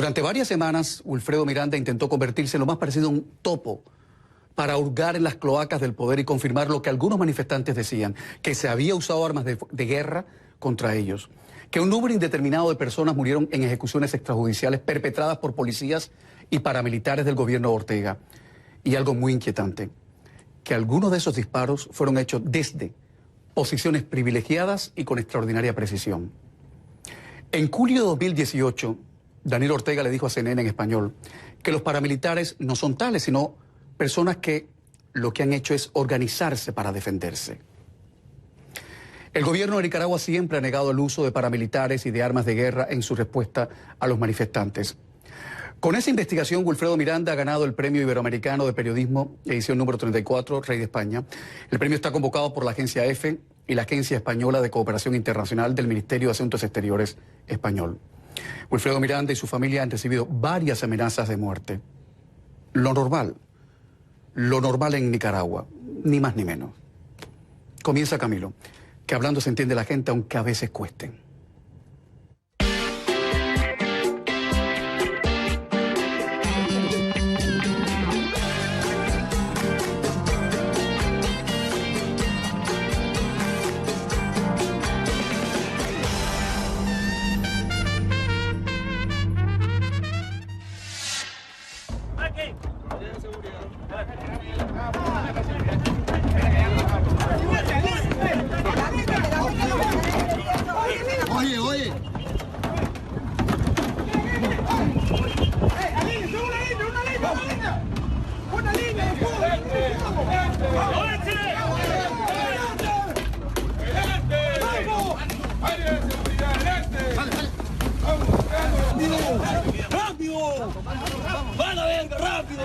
Durante varias semanas, Wilfredo Miranda intentó convertirse en lo más parecido a un topo para hurgar en las cloacas del poder y confirmar lo que algunos manifestantes decían, que se había usado armas de guerra contra ellos, que un número indeterminado de personas murieron en ejecuciones extrajudiciales perpetradas por policías y paramilitares del gobierno de Ortega. Y algo muy inquietante, que algunos de esos disparos fueron hechos desde posiciones privilegiadas y con extraordinaria precisión. En julio de 2018, Daniel Ortega le dijo a CNN en español que los paramilitares no son tales, sino personas que lo que han hecho es organizarse para defenderse. El gobierno de Nicaragua siempre ha negado el uso de paramilitares y de armas de guerra en su respuesta a los manifestantes. Con esa investigación, Wilfredo Miranda ha ganado el Premio Iberoamericano de Periodismo, edición número 34, Rey de España. El premio está convocado por la Agencia EFE y la Agencia Española de Cooperación Internacional del Ministerio de Asuntos Exteriores español. Wilfredo Miranda y su familia han recibido varias amenazas de muerte. Lo normal en Nicaragua, ni más ni menos. Comienza Camilo, que hablando se entiende la gente, aunque a veces cuesten. Oye. Una línea. ¡Rápido! ¡Van a ver! ¡Rápido!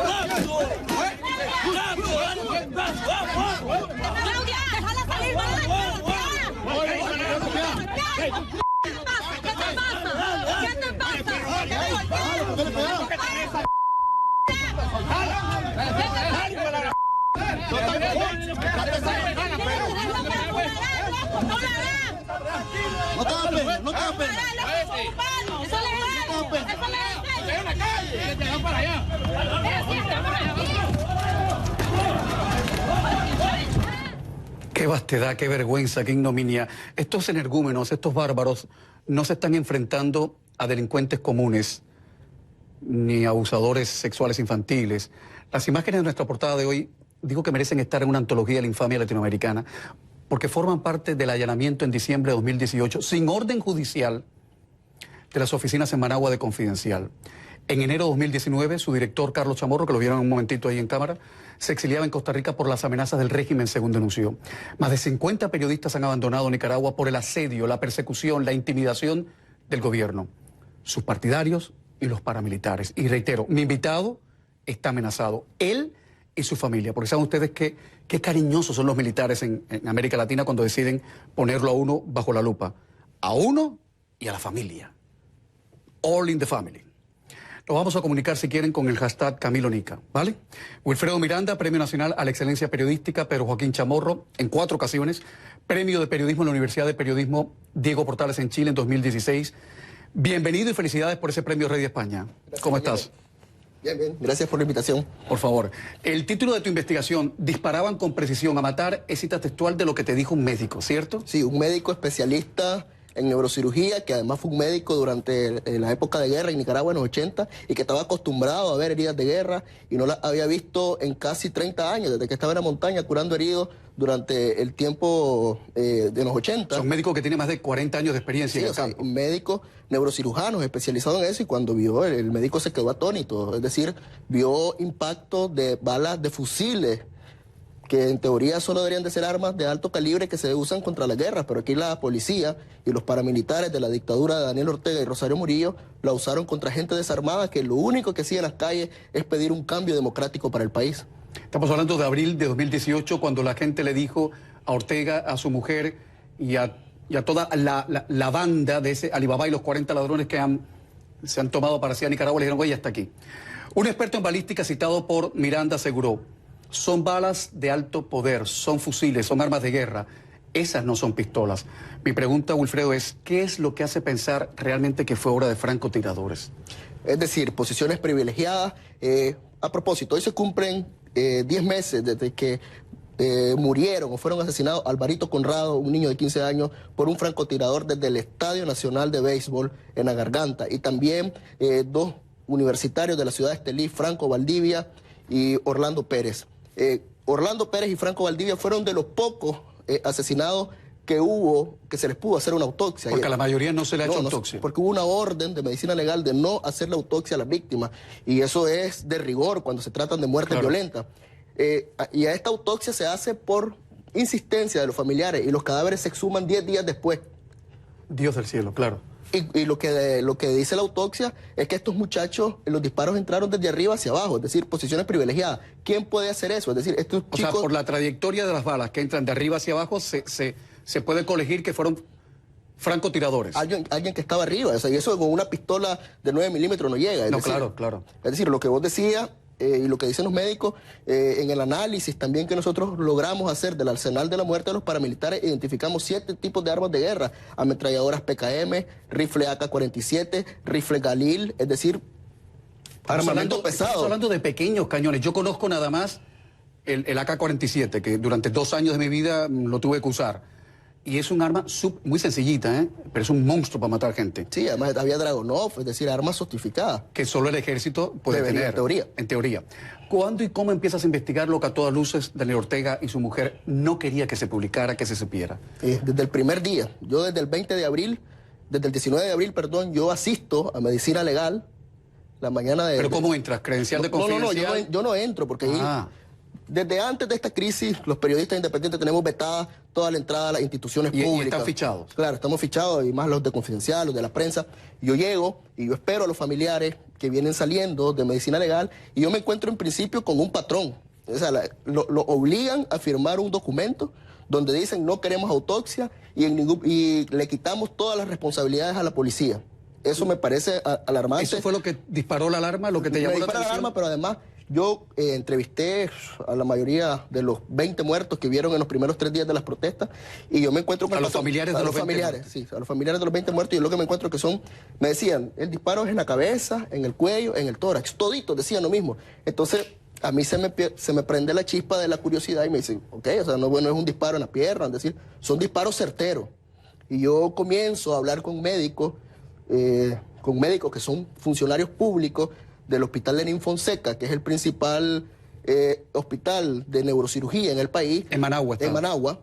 ¡Claudia! ¡Déjala salir! ¿Qué te pasa? No tapes. Eso Qué vastedad, qué vergüenza, qué ignominia. Estos energúmenos, estos bárbaros, no se están enfrentando a delincuentes comunes ni abusadores sexuales infantiles. Las imágenes de nuestra portada de hoy, digo que merecen estar en una antología de la infamia latinoamericana, porque forman parte del allanamiento en diciembre de 2018, sin orden judicial, de las oficinas en Managua de Confidencial. En enero de 2019, su director, Carlos Chamorro, que lo vieron un momentito ahí en cámara, se exiliaba en Costa Rica por las amenazas del régimen, según denunció. Más de 50 periodistas han abandonado Nicaragua por el asedio, la persecución, la intimidación del gobierno, sus partidarios y los paramilitares. Y reitero, mi invitado está amenazado, él y su familia, porque saben ustedes qué cariñosos son los militares en América Latina cuando deciden ponerlo a uno bajo la lupa, a uno y a la familia. All in the family. Nos vamos a comunicar, si quieren, con el hashtag Camilo Nica, ¿vale? Wilfredo Miranda, Premio Nacional a la Excelencia Periodística, Pedro Joaquín Chamorro, en 4 ocasiones. Premio de Periodismo en la Universidad de Periodismo Diego Portales en Chile en 2016. Bienvenido y felicidades por ese premio Rey de España. Gracias, ¿cómo estás? Bien. Gracias por la invitación. Por favor. El título de tu investigación, disparaban con precisión a matar, es cita textual de lo que te dijo un médico, ¿cierto? Sí, un médico especialista en neurocirugía, que además fue un médico durante la época de guerra en Nicaragua en los 80 y que estaba acostumbrado a ver heridas de guerra y no las había visto en casi 30 años, desde que estaba en la montaña curando heridos durante el tiempo de los 80. Son médicos que tienen más de 40 años de experiencia en el campo. Un médico neurocirujano especializado en eso, y cuando vio, el médico se quedó atónito, es decir, vio impactos de balas de fusiles, que en teoría solo deberían de ser armas de alto calibre que se usan contra las guerras, pero aquí la policía y los paramilitares de la dictadura de Daniel Ortega y Rosario Murillo la usaron contra gente desarmada que lo único que hacía en las calles es pedir un cambio democrático para el país. Estamos hablando de abril de 2018, cuando la gente le dijo a Ortega, a su mujer y a toda la banda de ese Alibaba y los 40 ladrones que se han tomado para hacia Nicaragua, le dijeron, oye, hasta aquí. Un experto en balística citado por Miranda aseguró: son balas de alto poder, son fusiles, son armas de guerra. Esas no son pistolas. Mi pregunta, Wilfredo, es ¿qué es lo que hace pensar realmente que fue obra de francotiradores? Es decir, posiciones privilegiadas. A propósito, hoy se cumplen 10 meses desde que murieron o fueron asesinados Alvarito Conrado, un niño de 15 años, por un francotirador desde el Estadio Nacional de Béisbol en La Garganta. Y también 2 universitarios de la ciudad de Estelí, Franco Valdivia y Orlando Pérez. Orlando Pérez y Franco Valdivia fueron de los pocos asesinados que se les pudo hacer una autopsia. Porque a la mayoría no se le ha hecho autopsia. Porque hubo una orden de medicina legal de no hacer la autopsia a las víctimas. Y eso es de rigor cuando se tratan de muertes violentas. Y a esta autopsia se hace por insistencia de los familiares y los cadáveres se exhuman 10 días después. Dios del cielo, claro. Y lo que dice la autopsia es que estos muchachos, los disparos entraron desde arriba hacia abajo, es decir, posiciones privilegiadas. ¿Quién puede hacer eso? Es decir, estos chicos... O sea, por la trayectoria de las balas que entran de arriba hacia abajo, se puede colegir que fueron francotiradores. Alguien que estaba arriba, o sea, y eso con una pistola de 9 milímetros no llega. No, claro, claro. Es decir, lo que vos decías y lo que dicen los médicos, en el análisis también que nosotros logramos hacer del arsenal de la muerte de los paramilitares, identificamos 7 tipos de armas de guerra: ametralladoras PKM, rifle AK-47, rifle Galil, es decir, armamento pesado. Estamos hablando de pequeños cañones. Yo conozco nada más el AK-47, que durante 2 años de mi vida lo tuve que usar. Y es un arma muy sencillita, pero es un monstruo para matar gente. Sí, además había Dragunov, es decir, armas sofisticadas. Que solo el ejército puede tener. En teoría. ¿Cuándo y cómo empiezas a investigar lo que a todas luces Daniel Ortega y su mujer no quería que se publicara, que se supiera? Desde el primer día. Yo desde el 20 de abril, desde el 19 de abril, perdón, yo asisto a medicina legal la mañana de... ¿Pero cómo entras? ¿Credencial de confidencial? No, yo no entro porque desde antes de esta crisis, los periodistas independientes tenemos vetada toda la entrada a las instituciones públicas. ¿Y están fichados? Claro, estamos fichados, y más los de Confidencial, los de la prensa. Yo llego y yo espero a los familiares que vienen saliendo de medicina legal y yo me encuentro en principio con un patrón. O sea, lo obligan a firmar un documento donde dicen no queremos autopsia y le quitamos todas las responsabilidades a la policía. Eso me parece alarmante. ¿Eso fue lo que disparó la alarma, lo que te llamó la atención? La alarma, pero además... Yo entrevisté a la mayoría de los 20 muertos que vieron en los primeros 3 días de las protestas y yo me encuentro con... ¿A los familiares de los 20 muertos? Sí, a los familiares de los 20 muertos, y yo lo que me encuentro que son, me decían, el disparo es en la cabeza, en el cuello, en el tórax, toditos decían lo mismo. Entonces, a mí se me prende la chispa de la curiosidad y me dicen, ok, o sea, no es un disparo en la pierna, es decir, son disparos certeros. Y yo comienzo a hablar con médicos que son funcionarios públicos del Hospital Lenín Fonseca, que es el principal hospital de neurocirugía en el país. En Managua. En Managua.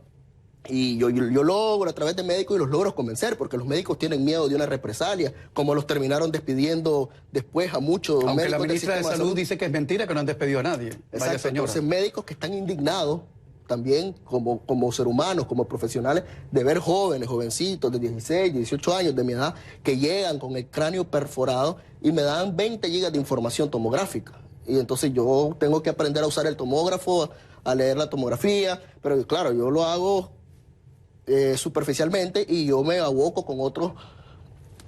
Y yo logro a través de médicos y los logro convencer, porque los médicos tienen miedo de una represalia, como los terminaron despidiendo después a muchos Aunque médicos. La ministra de Salud dice que es mentira, que no han despedido a nadie. Exacto. Entonces, médicos que están indignados también como ser humanos, como profesionales, de ver jóvenes, jovencitos de 16, 18 años de mi edad, que llegan con el cráneo perforado y me dan 20 gigas de información tomográfica. Y entonces yo tengo que aprender a usar el tomógrafo, a leer la tomografía, pero claro, yo lo hago superficialmente y yo me aboco con otros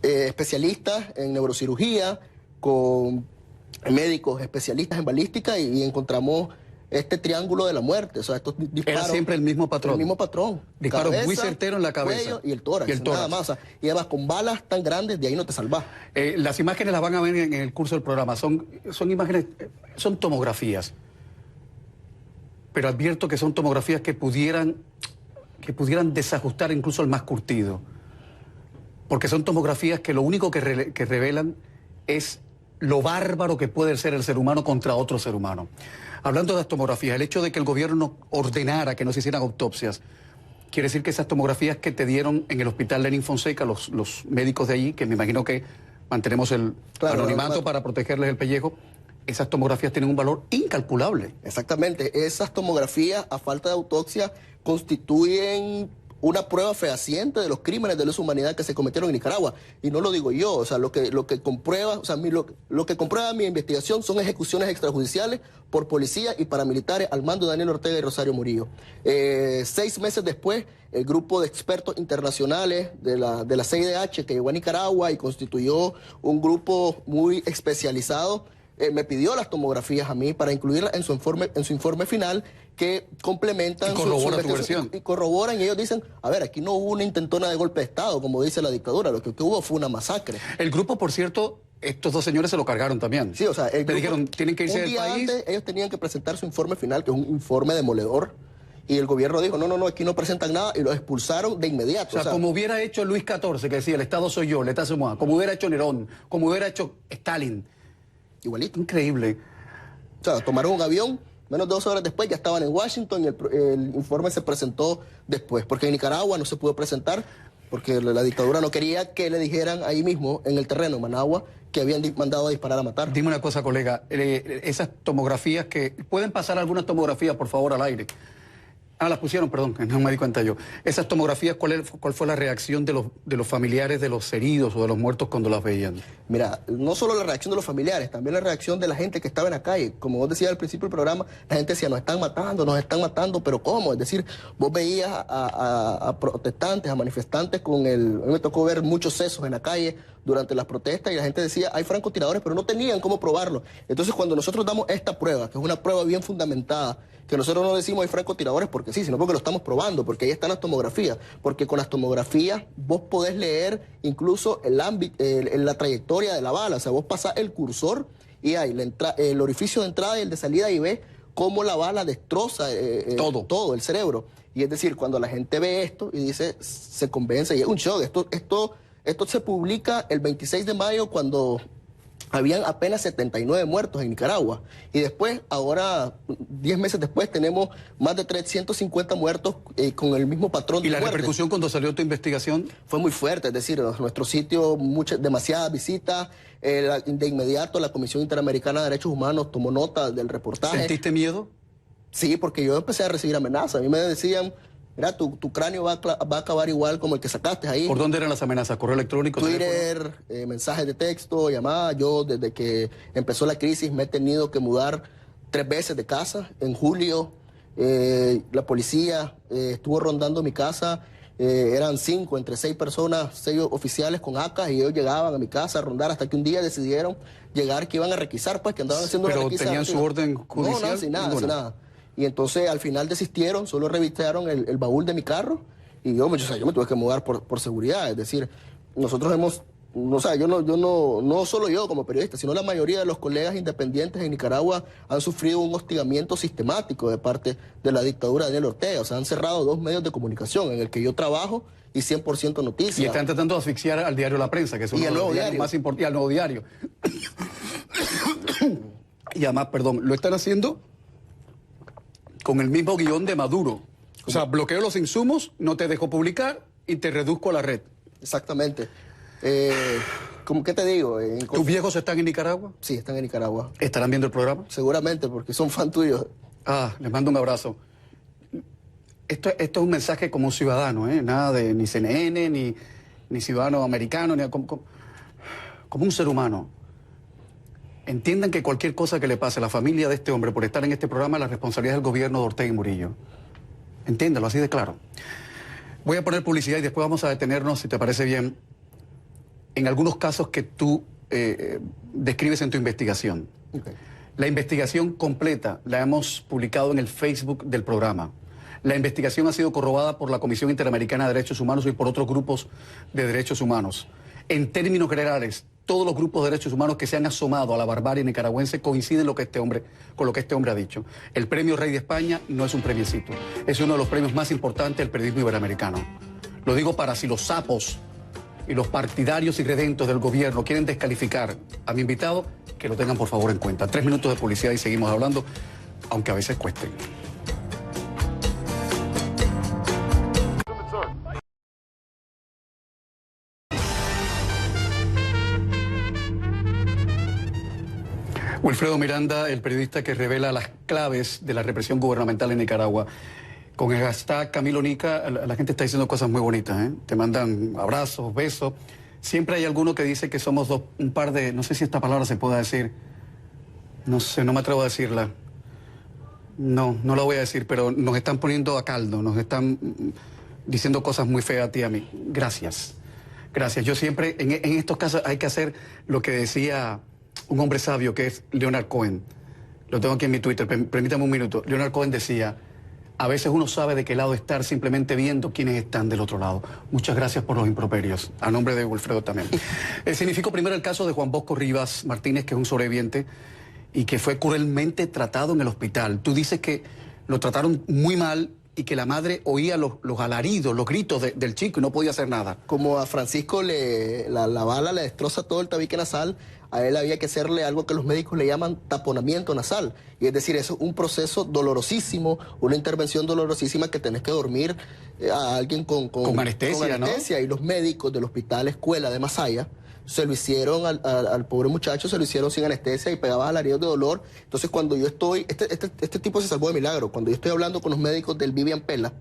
especialistas en neurocirugía, con médicos especialistas en balística y encontramos este triángulo de la muerte. O sea, estos disparos... Era siempre el mismo patrón. El mismo patrón. Disparos muy certeros en la cabeza. Cuello y el tórax. Nada más. O sea, y además con balas tan grandes, de ahí no te salvas. Las imágenes las van a ver en el curso del programa. Son imágenes, son tomografías. Pero advierto que son tomografías que pudieran desajustar incluso al más curtido. Porque son tomografías que lo único que revelan es lo bárbaro que puede ser el ser humano contra otro ser humano. Hablando de las tomografías, el hecho de que el gobierno ordenara que no se hicieran autopsias, quiere decir que esas tomografías que te dieron en el Hospital Lenín Fonseca, los médicos de allí, que me imagino que mantenemos el anonimato para protegerles el pellejo, esas tomografías tienen un valor incalculable. Exactamente. Esas tomografías, a falta de autopsia, constituyen una prueba fehaciente de los crímenes de lesa humanidad que se cometieron en Nicaragua. Y no lo digo yo, o sea, lo que comprueba, o sea, lo que comprueba mi investigación son ejecuciones extrajudiciales por policías y paramilitares al mando de Daniel Ortega y Rosario Murillo. 6 meses después, el grupo de expertos internacionales de la CIDH que llegó a Nicaragua y constituyó un grupo muy especializado, me pidió las tomografías a mí para incluirlas en su informe final, que complementan... Y corroboran tu versión. Y corroboran, y ellos dicen, a ver, aquí no hubo una intentona de golpe de Estado, como dice la dictadura, lo que hubo fue una masacre. El grupo, por cierto, estos dos señores se lo cargaron también. Sí, o sea, le dijeron, tienen que irse del país. Antes, ellos tenían que presentar su informe final, que es un informe demoledor, y el gobierno dijo, no, aquí no presentan nada, y los expulsaron de inmediato. O sea, como hubiera hecho Luis XIV, que decía, el Estado soy yo, el Estado soy moi, como hubiera hecho Nerón, como hubiera hecho Stalin. Igualito. Increíble. O sea, tomaron un avión, menos de 2 horas después ya estaban en Washington y el informe se presentó después, porque en Nicaragua no se pudo presentar, porque la dictadura no quería que le dijeran ahí mismo, en el terreno, en Managua, que habían mandado a disparar a matar. Dime una cosa, colega, esas tomografías que... ¿Pueden pasar algunas tomografías, por favor, al aire? Ah, las pusieron, perdón, que no me di cuenta yo. Esas tomografías, ¿cuál fue la reacción de los familiares de los heridos o de los muertos cuando las veían? Mira, no solo la reacción de los familiares, también la reacción de la gente que estaba en la calle. Como vos decías al principio del programa, la gente decía, nos están matando, pero ¿cómo? Es decir, vos veías a protestantes, a manifestantes a mí me tocó ver muchos sesos en la calle durante las protestas y la gente decía, hay francotiradores, pero no tenían cómo probarlo. Entonces, cuando nosotros damos esta prueba, que es una prueba bien fundamentada, que nosotros no decimos hay francotiradores porque sí, sino porque lo estamos probando, porque ahí están las tomografías, porque con las tomografías vos podés leer incluso la trayectoria de la bala, o sea, vos pasás el cursor y hay el orificio de entrada y el de salida y ves cómo la bala destroza todo el cerebro. Y es decir, cuando la gente ve esto y dice, se convence y es un shock. Esto se publica el 26 de mayo cuando habían apenas 79 muertos en Nicaragua. Y después, ahora, 10 meses después, tenemos más de 350 muertos con el mismo patrón de ¿Y la muerte. repercusión cuando salió tu investigación? Fue muy fuerte, es decir, nuestro sitio, demasiadas visitas. De inmediato, la Comisión Interamericana de Derechos Humanos tomó nota del reportaje. ¿Sentiste miedo? Sí, porque yo empecé a recibir amenazas. A mí me decían, mira, tu cráneo va a acabar igual como el que sacaste ahí. ¿Por dónde eran las amenazas? ¿Correo electrónico? Twitter, mensajes de texto, llamadas. Yo, desde que empezó la crisis, me he tenido que mudar 3 veces de casa. En julio, la policía estuvo rondando mi casa. Eran 5, entre 6 personas, 6 oficiales con ACAs, y ellos llegaban a mi casa a rondar hasta que un día decidieron llegar, que iban a requisar, pues, que andaban haciendo una requisa. ¿Pero tenían su orden judicial? No, sin nada. Y entonces al final desistieron, solo revisaron el baúl de mi carro y yo me tuve que mudar por seguridad. Es decir, nosotros hemos, no solo yo como periodista, sino la mayoría de los colegas independientes en Nicaragua han sufrido un hostigamiento sistemático de parte de la dictadura de Daniel Ortega. O sea, han cerrado 2 medios de comunicación en el que yo trabajo y 100% noticias. Y están tratando de asfixiar al diario La Prensa, que es uno de los diarios más importantes, y al Nuevo Diario. Y además, perdón, lo están haciendo con el mismo guión de Maduro. O sea, bloqueo los insumos, no te dejo publicar y te reduzco a la red. Exactamente. ¿Cómo qué te digo? ¿Tus viejos están en Nicaragua? Sí, están en Nicaragua. ¿Estarán viendo el programa? Seguramente, porque son fan tuyos. Ah, les mando un abrazo. Esto es un mensaje como un ciudadano, ¿eh? Nada de ni CNN, ni ciudadano americano, como un ser humano. Entiendan que cualquier cosa que le pase a la familia de este hombre por estar en este programa, la responsabilidad es del gobierno de Ortega y Murillo. Entiéndalo así de claro. Voy a poner publicidad y después vamos a detenernos, si te parece bien, en algunos casos que tú describes en tu investigación. Okay. La investigación completa la hemos publicado en el Facebook del programa. La investigación ha sido corroborada por la Comisión Interamericana de Derechos Humanos y por otros grupos de derechos humanos. En términos generales, todos los grupos de derechos humanos que se han asomado a la barbarie nicaragüense coinciden con lo que este hombre ha dicho. El premio Rey de España no es un premiecito, es uno de los premios más importantes del periodismo iberoamericano. Lo digo para si los sapos y los partidarios irredentos del gobierno quieren descalificar a mi invitado, que lo tengan por favor en cuenta. 3 minutos de publicidad y seguimos hablando, aunque a veces cueste. Wilfredo Miranda, el periodista que revela las claves de la represión gubernamental en Nicaragua. Con el hashtag Camilo Nica, la gente está diciendo cosas muy bonitas, ¿eh? Te mandan abrazos, besos. Siempre hay alguno que dice que somos un par de... No sé si esta palabra se puede decir. No sé, no me atrevo a decirla. No la voy a decir, pero nos están poniendo a caldo, nos están diciendo cosas muy feas a ti y a mí. Gracias. Gracias. Yo siempre, en estos casos hay que hacer lo que decía un hombre sabio, que es Leonard Cohen. Lo tengo aquí en mi Twitter, permítame un minuto. Leonard Cohen decía, a veces uno sabe de qué lado estar simplemente viendo quiénes están del otro lado. Muchas gracias por los improperios. A nombre de Wilfredo también. Significó primero el caso de Juan Bosco Rivas Martínez, que es un sobreviviente y que fue cruelmente tratado en el hospital. Tú dices que lo trataron muy mal y que la madre oía los alaridos, los gritos del chico y no podía hacer nada. Como a Francisco la bala le destroza todo el tabique nasal, a él había que hacerle algo que los médicos le llaman taponamiento nasal. Y es decir, eso es un proceso dolorosísimo, una intervención dolorosísima que tenés que dormir a alguien con anestesia, ¿no? Y los médicos del Hospital Escuela de Masaya se lo hicieron al pobre muchacho, se lo hicieron sin anestesia y pegaba alaridos de dolor. Entonces cuando yo estoy, este tipo se salvó de milagro. Cuando yo estoy hablando con los médicos del Vivian Pela,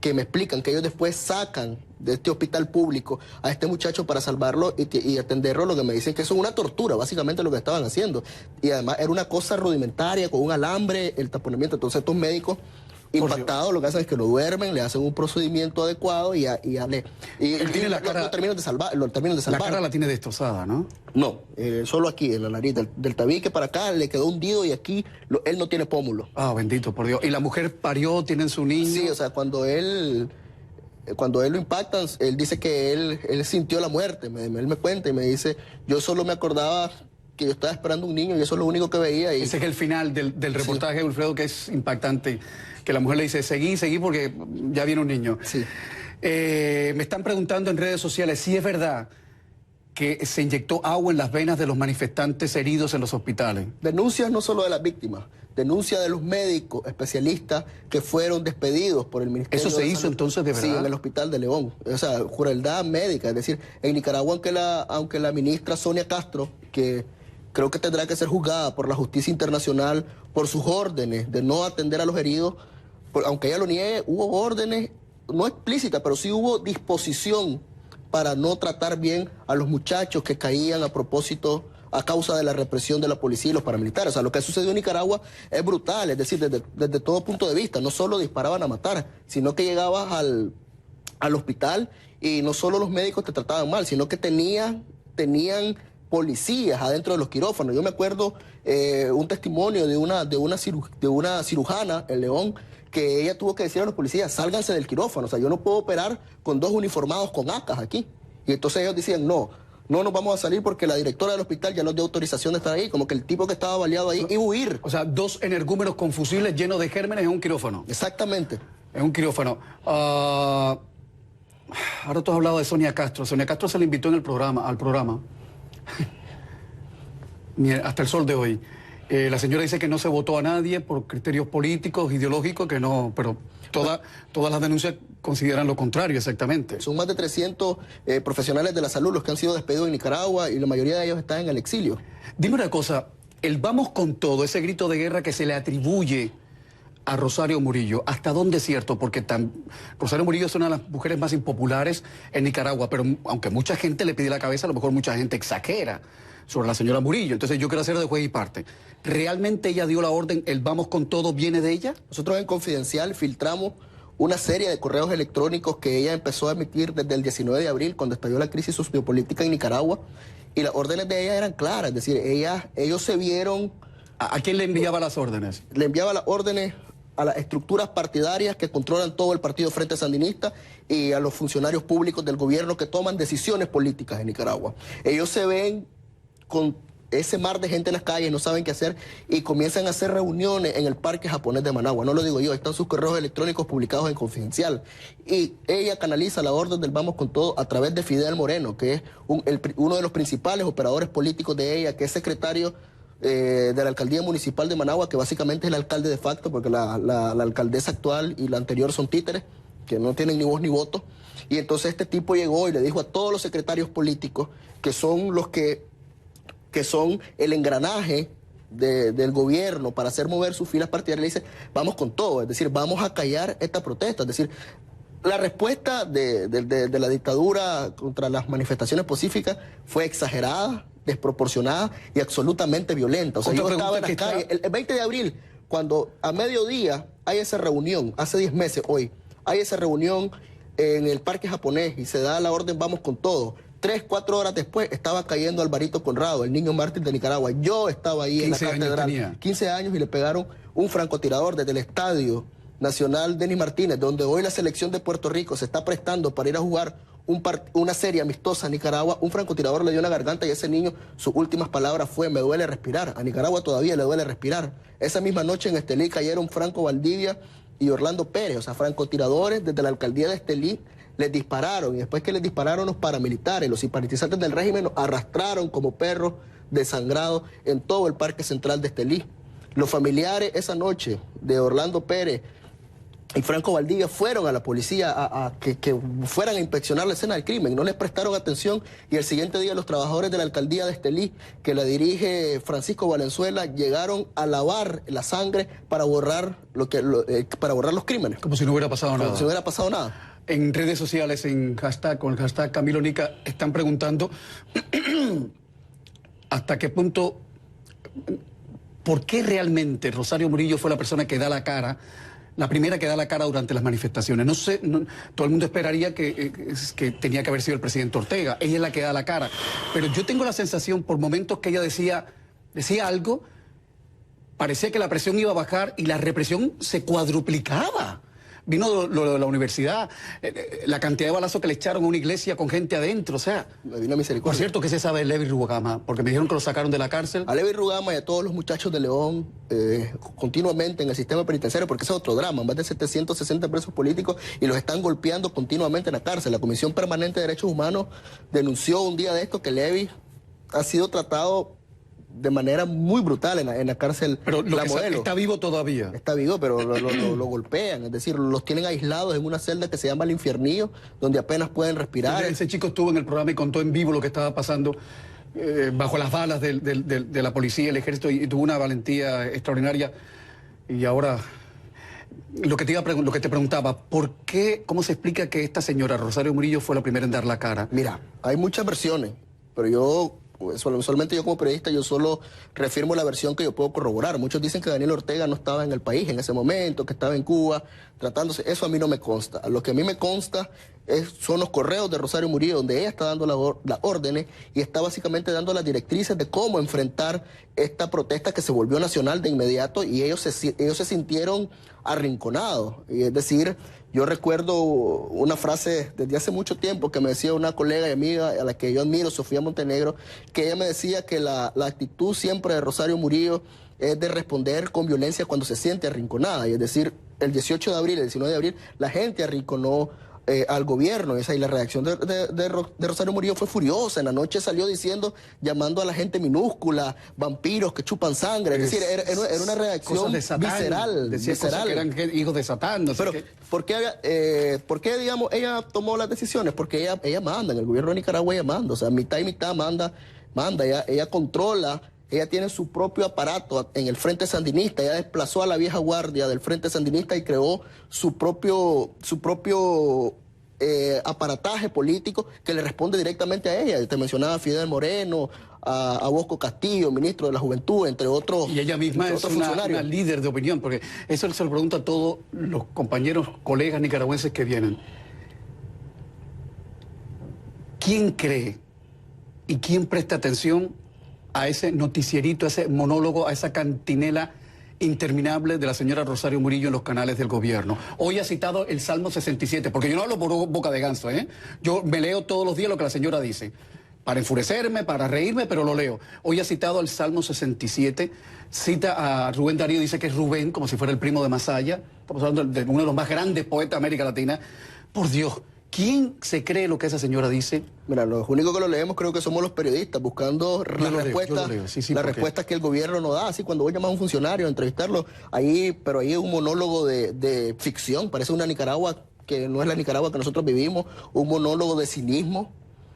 que me explican que ellos después sacan de este hospital público a este muchacho para salvarlo y atenderlo, lo que me dicen que eso es una tortura, básicamente lo que estaban haciendo. Y además era una cosa rudimentaria, con un alambre, el taponamiento. Entonces estos médicos impactados lo que hacen es que lo duermen, le hacen un procedimiento adecuado y tiene la cara, lo terminan de salvar. La cara la tiene destrozada, ¿no? No, solo aquí, en la nariz, del tabique para acá le quedó hundido y aquí él no tiene pómulo. Ah, bendito por Dios. ¿Y la mujer parió, tienen su niño? Sí, o sea, cuando él lo impactan, él dice que él sintió la muerte. Él me cuenta y me dice, yo solo me acordaba que yo estaba esperando un niño y eso es lo único que veía. Y... Ese es el final del reportaje, sí. Wilfredo, que es impactante, que la mujer le dice, seguí porque ya viene un niño. Sí. Me están preguntando en redes sociales si es verdad que se inyectó agua en las venas de los manifestantes heridos en los hospitales. Denuncias no solo de las víctimas, denuncias de los médicos especialistas que fueron despedidos por el Ministerio de ¿Eso se hizo Salud. Entonces de verdad? Sí, en el Hospital de León. O sea, crueldad médica. Es decir, en Nicaragua, aunque la ministra Sonia Castro, que creo que tendrá que ser juzgada por la justicia internacional por sus órdenes de no atender a los heridos, aunque ella lo niegue, hubo órdenes, no explícitas, pero sí hubo disposición para no tratar bien a los muchachos que caían a causa de la represión de la policía y los paramilitares. O sea, lo que ha sucedido en Nicaragua es brutal, es decir, desde todo punto de vista. No solo disparaban a matar, sino que llegabas al hospital y no solo los médicos te trataban mal, sino que tenían policías adentro de los quirófanos. Yo me acuerdo un testimonio de una cirujana en León, que ella tuvo que decir a los policías, sálganse del quirófano, o sea, yo no puedo operar con 2 uniformados con ACAs aquí. Y entonces ellos decían, no nos vamos a salir porque la directora del hospital ya nos dio autorización de estar ahí, como que el tipo que estaba baleado ahí iba a huir. O sea, 2 energúmenos con fusiles llenos de gérmenes en un quirófano. Exactamente. En un quirófano. Ahora tú has hablado de Sonia Castro. Sonia Castro se le invitó al programa. Hasta el sol de hoy. La señora dice que no se votó a nadie por criterios políticos, ideológicos, que no, pero todas las denuncias consideran lo contrario, exactamente. Son más de 300 profesionales de la salud los que han sido despedidos en Nicaragua y la mayoría de ellos están en el exilio. Dime una cosa, el vamos con todo, ese grito de guerra que se le atribuye a Rosario Murillo, ¿hasta dónde es cierto? Porque Rosario Murillo es una de las mujeres más impopulares en Nicaragua, pero aunque mucha gente le pide la cabeza, a lo mejor mucha gente exagera sobre la señora Murillo. Entonces yo quiero hacer de juez y parte. ¿Realmente ella dio la orden, el vamos con todo viene de ella? Nosotros en Confidencial filtramos una serie de correos electrónicos que ella empezó a emitir desde el 19 de abril, cuando estalló la crisis sociopolítica en Nicaragua, y las órdenes de ella eran claras, es decir, ellos se vieron... ¿A quién le enviaba las órdenes? Le enviaba las órdenes a las estructuras partidarias que controlan todo el partido Frente Sandinista y a los funcionarios públicos del gobierno que toman decisiones políticas en Nicaragua. Ellos se ven con ese mar de gente en las calles, no saben qué hacer y comienzan a hacer reuniones en el Parque Japonés de Managua. No lo digo yo, están sus correos electrónicos publicados en Confidencial. Y ella canaliza la orden del vamos con todo a través de Fidel Moreno, que es uno de los principales operadores políticos de ella, que es secretario de la alcaldía municipal de Managua, que básicamente es el alcalde de facto, porque la alcaldesa actual y la anterior son títeres, que no tienen ni voz ni voto. Y entonces este tipo llegó y le dijo a todos los secretarios políticos, que son los que son el engranaje del gobierno para hacer mover sus filas partidarias, le dice, vamos con todo, es decir, vamos a callar esta protesta. Es decir, la respuesta de la dictadura contra las manifestaciones pacíficas fue exagerada, desproporcionada y absolutamente violenta. O sea, yo estaba en las calles. El 20 de abril, cuando a mediodía hay esa reunión, hace 10 meses hoy, hay esa reunión en el Parque Japonés y se da la orden vamos con todo. 3, 4 horas después estaba cayendo Alvarito Conrado, el niño mártir de Nicaragua. Yo estaba ahí en la catedral, 15 años, y le pegaron un francotirador desde el estadio Nacional Denis Martínez, donde hoy la selección de Puerto Rico se está prestando para ir a jugar una serie amistosa a Nicaragua, un francotirador le dio en la garganta y ese niño, sus últimas palabras fue: me duele respirar. A Nicaragua todavía le duele respirar. Esa misma noche en Estelí cayeron Franco Valdivia y Orlando Pérez, o sea, francotiradores desde la alcaldía de Estelí les dispararon, y después que les dispararon los paramilitares, los simpatizantes del régimen los arrastraron como perros desangrados en todo el Parque Central de Estelí. Los familiares esa noche de Orlando Pérez y Franco Valdivia fueron a la policía a que fueran a inspeccionar la escena del crimen, no les prestaron atención, y el siguiente día los trabajadores de la alcaldía de Estelí, que la dirige Francisco Valenzuela, llegaron a lavar la sangre para borrar para borrar los crímenes. Como si no hubiera pasado nada. Como si no hubiera pasado nada. En redes sociales, con el hashtag Camilo Nica, están preguntando hasta qué punto, ¿por qué realmente Rosario Murillo fue la persona que da la cara, la primera que da la cara durante las manifestaciones? No sé, todo el mundo esperaría que tenía que haber sido el presidente Ortega. Ella es la que da la cara. Pero yo tengo la sensación, por momentos, que ella decía algo, parecía que la presión iba a bajar y la represión se cuadruplicaba. Vino lo de la universidad, la cantidad de balazos que le echaron a una iglesia con gente adentro, o sea... Me vino misericordia. Por cierto, ¿qué se sabe de Levi Rugama? Porque me dijeron que lo sacaron de la cárcel. A Levi Rugama y a todos los muchachos de León, continuamente en el sistema penitenciario, porque ese es otro drama, más de 760 presos políticos y los están golpeando continuamente en la cárcel. La Comisión Permanente de Derechos Humanos denunció un día de esto que Levi ha sido tratado de manera muy brutal en la cárcel. Pero La Modelo. está vivo todavía. Está vivo, pero lo golpean, es decir, los tienen aislados en una celda que se llama el Infiernillo, donde apenas pueden respirar. Ese chico estuvo en el programa y contó en vivo lo que estaba pasando bajo las balas de la policía, el ejército, y tuvo una valentía extraordinaria. Y ahora, lo que te preguntaba, ¿por qué, cómo se explica que esta señora Rosario Murillo fue la primera en dar la cara? Mira, hay muchas versiones, pero usualmente yo como periodista yo solo reafirmo la versión que yo puedo corroborar. Muchos dicen que Daniel Ortega no estaba en el país en ese momento, que estaba en Cuba tratándose. Eso a mí no me consta. Lo que a mí me consta son los correos de Rosario Murillo, donde ella está dando las órdenes y está básicamente dando las directrices de cómo enfrentar esta protesta que se volvió nacional de inmediato, y ellos se sintieron arrinconados. Y es decir, yo recuerdo una frase desde hace mucho tiempo que me decía una colega y amiga a la que yo admiro, Sofía Montenegro, que ella me decía que la actitud siempre de Rosario Murillo es de responder con violencia cuando se siente arrinconada. Y es decir, el 18 de abril, el 19 de abril, la gente arrinconó al gobierno, y la reacción de Rosario Murillo fue furiosa. En la noche salió llamando a la gente minúscula, vampiros que chupan sangre. Es decir, era una reacción visceral. Que eran hijos de Satán. No sé. Pero, ¿por qué, digamos, ella tomó las decisiones? Porque ella manda, en el gobierno de Nicaragua ella manda, o sea, mitad y mitad manda, ella controla. Ella tiene su propio aparato en el Frente Sandinista. Ella desplazó a la vieja guardia del Frente Sandinista y creó su propio aparataje político que le responde directamente a ella. Te mencionaba a Fidel Moreno, a Bosco Castillo, ministro de la Juventud, entre otros. Y ella misma es una líder de opinión, porque eso se lo pregunto a todos los compañeros, colegas nicaragüenses que vienen. ¿Quién cree y quién presta atención a ese noticierito, a ese monólogo, a esa cantinela interminable de la señora Rosario Murillo en los canales del gobierno? Hoy ha citado el Salmo 67, porque yo no hablo por boca de ganso, ¿eh? Yo me leo todos los días lo que la señora dice, para enfurecerme, para reírme, pero lo leo. Hoy ha citado el Salmo 67, cita a Rubén Darío, dice que es Rubén, como si fuera el primo de Masaya. Estamos hablando de uno de los más grandes poetas de América Latina. Por Dios, ¿quién se cree lo que esa señora dice? Mira, los únicos que lo leemos creo que somos los periodistas, buscando las respuestas que el gobierno nos da. Así, cuando voy a llamar a un funcionario a entrevistarlo, pero ahí es un monólogo de ficción, parece una Nicaragua que no es la Nicaragua que nosotros vivimos, un monólogo de cinismo.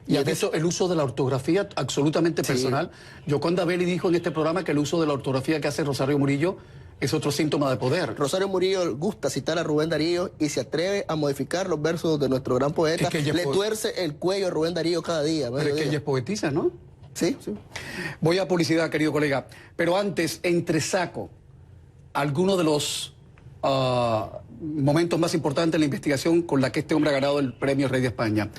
Y has visto el uso de la ortografía absolutamente personal. Yoconda Belli dijo en este programa que el uso de la ortografía que hace Rosario Murillo es otro síntoma de poder. Rosario Murillo gusta citar a Rubén Darío y se atreve a modificar los versos de nuestro gran poeta. Le tuerce el cuello a Rubén Darío cada día. Pero es que ella es poetisa, ¿no? Sí. Voy a publicidad, querido colega. Pero antes, entresaco algunos de los momentos más importantes de la investigación con la que este hombre ha ganado el premio Rey de España.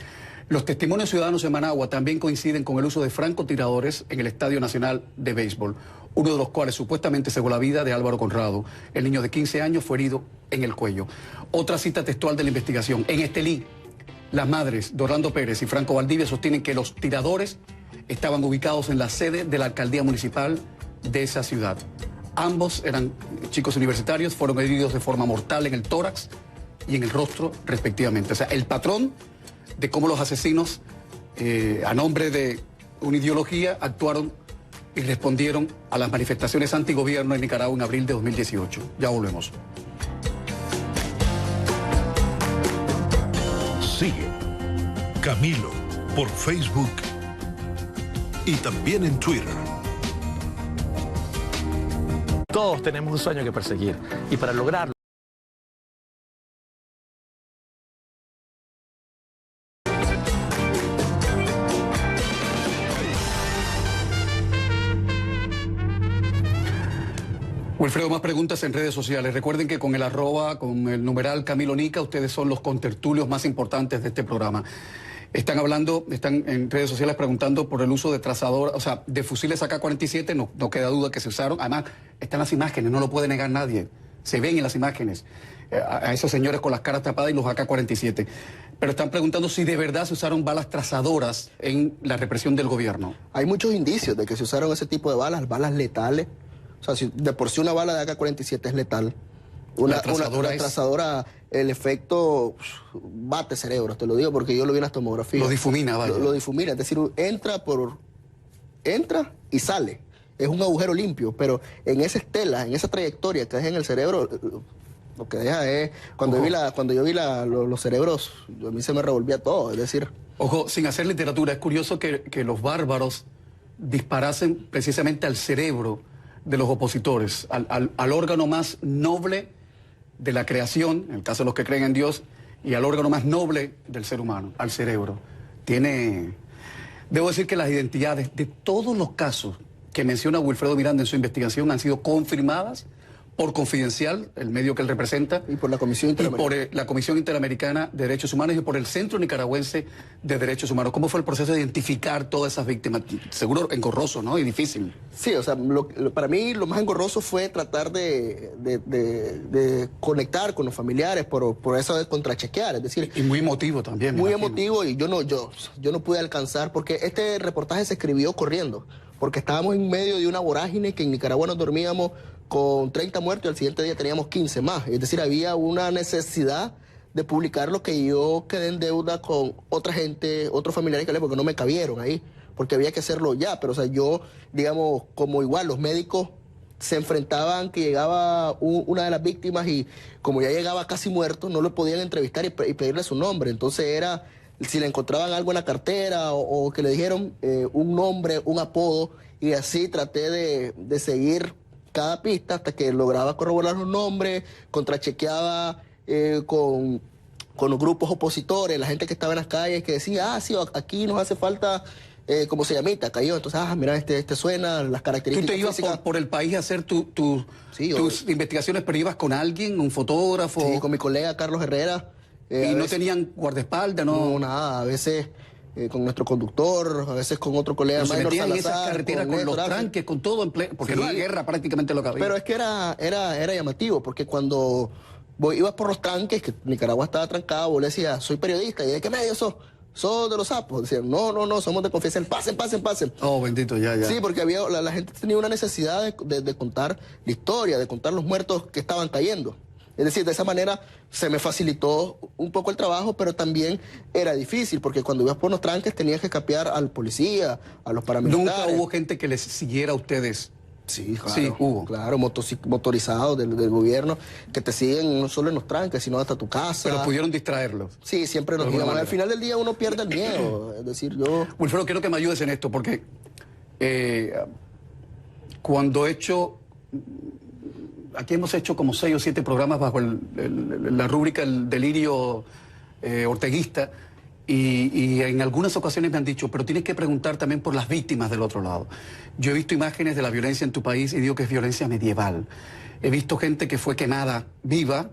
Los testimonios ciudadanos en Managua también coinciden con el uso de francotiradores en el Estadio Nacional de Béisbol, uno de los cuales supuestamente salvó la vida de Álvaro Conrado. El niño de 15 años fue herido en el cuello. Otra cita textual de la investigación. En Estelí, las madres de Orlando Pérez y Franco Valdivia sostienen que los tiradores estaban ubicados en la sede de la alcaldía municipal de esa ciudad. Ambos eran chicos universitarios, fueron heridos de forma mortal en el tórax y en el rostro respectivamente. O sea, el patrón de cómo los asesinos, a nombre de una ideología, actuaron y respondieron a las manifestaciones antigobierno en Nicaragua en abril de 2018. Ya volvemos. Sigue Camilo por Facebook y también en Twitter. Todos tenemos un sueño que perseguir y para lograrlo Wilfredo, más preguntas en redes sociales. Recuerden que con el @, con el numeral Camilo Nica, ustedes son los contertulios más importantes de este programa. Están en redes sociales preguntando por el uso de trazador, o sea, de fusiles AK-47, no queda duda que se usaron. Además, están las imágenes, no lo puede negar nadie. Se ven en las imágenes a esos señores con las caras tapadas y los AK-47. Pero están preguntando si de verdad se usaron balas trazadoras en la represión del gobierno. Hay muchos indicios de que se usaron ese tipo de balas letales. O sea, si de por sí una bala de AK-47 es letal. Una trazadora, el efecto bate cerebros, te lo digo porque yo lo vi en las tomografías. Lo difumina, vaya. Lo difumina, es decir, entra y sale. Es un agujero limpio, pero en esa estela, en esa trayectoria que deja en el cerebro, lo que deja es... Cuando yo vi los cerebros, a mí se me revolvía todo, es decir... Ojo, sin hacer literatura, es curioso que los bárbaros disparasen precisamente al cerebro de los opositores, al órgano más noble de la creación, en el caso de los que creen en Dios, y al órgano más noble del ser humano, al cerebro. Debo decir que las identidades de todos los casos que menciona Wilfredo Miranda en su investigación han sido confirmadas por Confidencial, el medio que él representa, y por la Comisión Interamericana, y por la Comisión Interamericana de Derechos Humanos y por el Centro Nicaragüense de Derechos Humanos. ¿Cómo fue el proceso de identificar todas esas víctimas? Seguro engorroso, ¿no? Y difícil. Sí, o sea, para mí lo más engorroso fue tratar de conectar con los familiares por eso de contrachequear, es decir... Y muy emotivo también. Muy emotivo, y yo no pude alcanzar, porque este reportaje se escribió corriendo, porque estábamos en medio de una vorágine que en Nicaragua nos dormíamos con 30 muertos y al siguiente día teníamos 15 más. Es decir, había una necesidad de publicar lo que yo quedé en deuda con otra gente, otros familiares que porque no me cabieron ahí, porque había que hacerlo ya. Pero, o sea, yo, digamos, como igual los médicos se enfrentaban que llegaba una de las víctimas y como ya llegaba casi muerto, no lo podían entrevistar y pedirle su nombre. Entonces era, si le encontraban algo en la cartera o que le dijeron un nombre, un apodo, y así traté de seguir cada pista hasta que lograba corroborar los nombres, contrachequeaba con los grupos opositores, la gente que estaba en las calles que decía, sí, aquí nos hace falta, como se llamita, cayó. Entonces, mira, este suena, las características. ¿Tú te ibas por el país a hacer tus investigaciones, pero ibas con alguien, un fotógrafo? Sí, con mi colega Carlos Herrera. ¿Y no tenían guardaespaldas? No, nada, a veces... con nuestro conductor, a veces con otro colega. Se metían en esas carreteras con los tranques, con todo en pleno, porque no era guerra prácticamente lo que había. Pero es que era llamativo, porque cuando ibas por los tranques, que Nicaragua estaba trancada, vos le decías, soy periodista, ¿y de qué medio sos? ¿Sos de los sapos? Decían, no, somos de Confidencial, pasen. Oh, bendito, ya. Sí, porque la gente tenía una necesidad de contar la historia, de contar los muertos que estaban cayendo. Es decir, de esa manera se me facilitó un poco el trabajo, pero también era difícil, porque cuando ibas por los tranques tenías que capear al policía, a los paramilitares. ¿Nunca hubo gente que les siguiera a ustedes? Sí, claro. Sí, hubo. Claro, motorizados del gobierno, que te siguen no solo en los tranques, sino hasta tu casa. Pero pudieron distraerlos. Sí, siempre nos guiaban. Al final del día uno pierde el miedo. Es decir, Wilfredo, quiero que me ayudes en esto, porque cuando he hecho... Aquí hemos hecho como 6 o 7 programas bajo la rúbrica El Delirio Orteguista, y en algunas ocasiones me han dicho, pero tienes que preguntar también por las víctimas del otro lado. Yo he visto imágenes de la violencia en tu país y digo que es violencia medieval. He visto gente que fue quemada viva.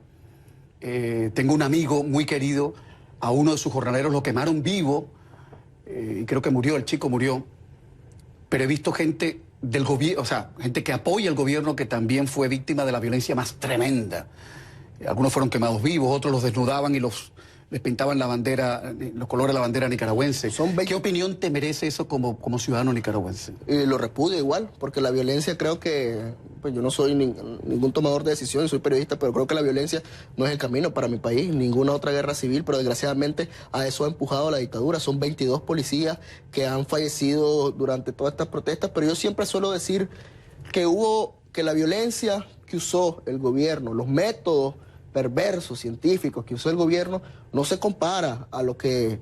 Tengo un amigo muy querido, a uno de sus jornaleros lo quemaron vivo y creo que murió, el chico murió, pero he visto gente del gobierno, o sea, gente que apoya al gobierno que también fue víctima de la violencia más tremenda. Algunos fueron quemados vivos, otros los desnudaban y les pintaban la bandera, los colores de la bandera nicaragüense. ¿Qué opinión te merece eso como ciudadano nicaragüense? Lo repudio igual, porque la violencia creo que, pues yo no soy ningún tomador de decisiones, soy periodista, pero creo que la violencia no es el camino para mi país, ninguna otra guerra civil, pero desgraciadamente a eso ha empujado la dictadura. Son 22 policías que han fallecido durante todas estas protestas, pero yo siempre suelo decir que la violencia que usó el gobierno, los métodos perversos, científicos que usó el gobierno, no se compara a lo que